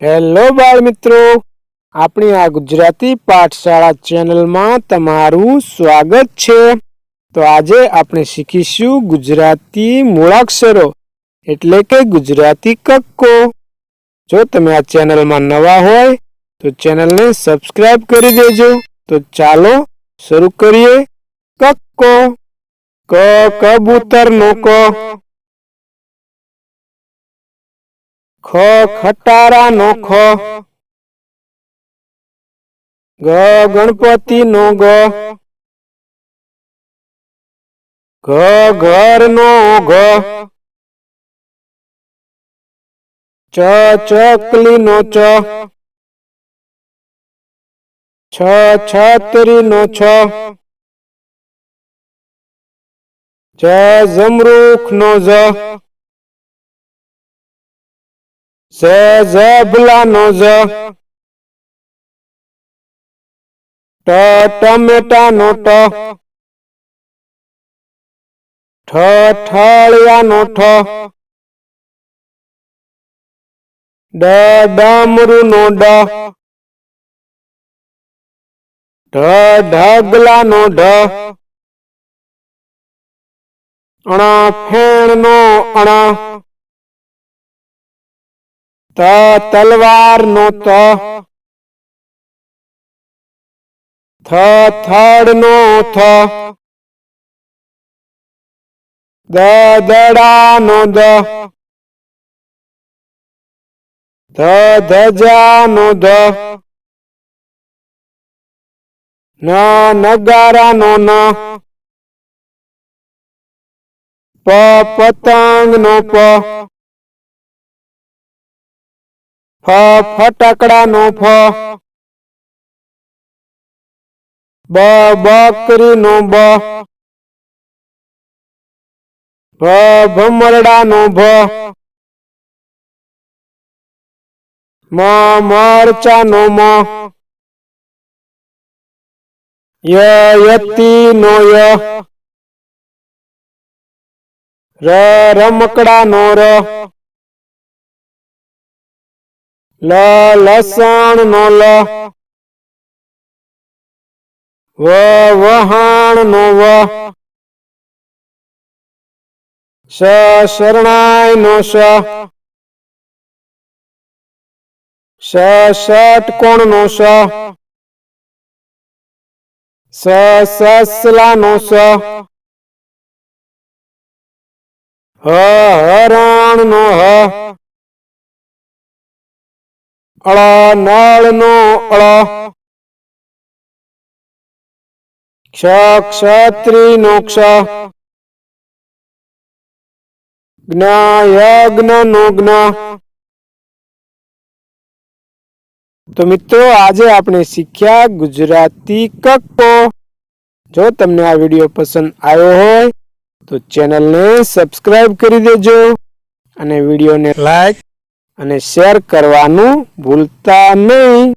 Hello बाळ मित्रों, अपनी आ गुजराती पाठशाला चेनल में तमारू स्वागत छे। तो आजे आपणे शीखीशु गुजराती मूळाक्षरो एटले के गुजराती कक्को। जो तमे आ चेनल में नवा होय तो चेनल ने सब्सक्राइब करी देजो। तो चालो शुरू करिए। कक्को। क कबूतर नो क। ख खटारा नो ख। ग गणपति नो ग। घ घर नो घ। च चकली नो च। छ छतरी नो छ। ज जमरूख नो ज। ज जबला नो ज। ट टमेटा नो ट। ठ ठलिया नो ठ। ड डमरू नो ड। ढ ढगला नो ढ। अण फेण नो अण। त तलवार नो त। थ थड़ नो थ। The Dara know the. ध धजा नो ध। न नगारा नो न। प पतंग नो प। फ फटाकड़ा नो फ। ब बकरी नो ब। भ भमरड़ा नो भ। म मरचा नो म। य यती नो य। र रमकड़ा नो र। ल लसण नो ल। व वहाण नो व। श शरणाई नो श। ष षटकोण नो ष। स ससला नो स। ह हरण नो ह। अळ नळ नो अळ। क्ष क्षत्री नो क्ष। ज्ञ यज्ञ नो ज्ञ। तो मित्रों आज आपने सीख्या गुजराती कक्को। जो तमने आ वीडियो पसंद आयो हो तो चैनल ने सब्सक्राइब करी देजो अने वीडियो ने लाइक अने शेर करवानुं भूलता नहीं।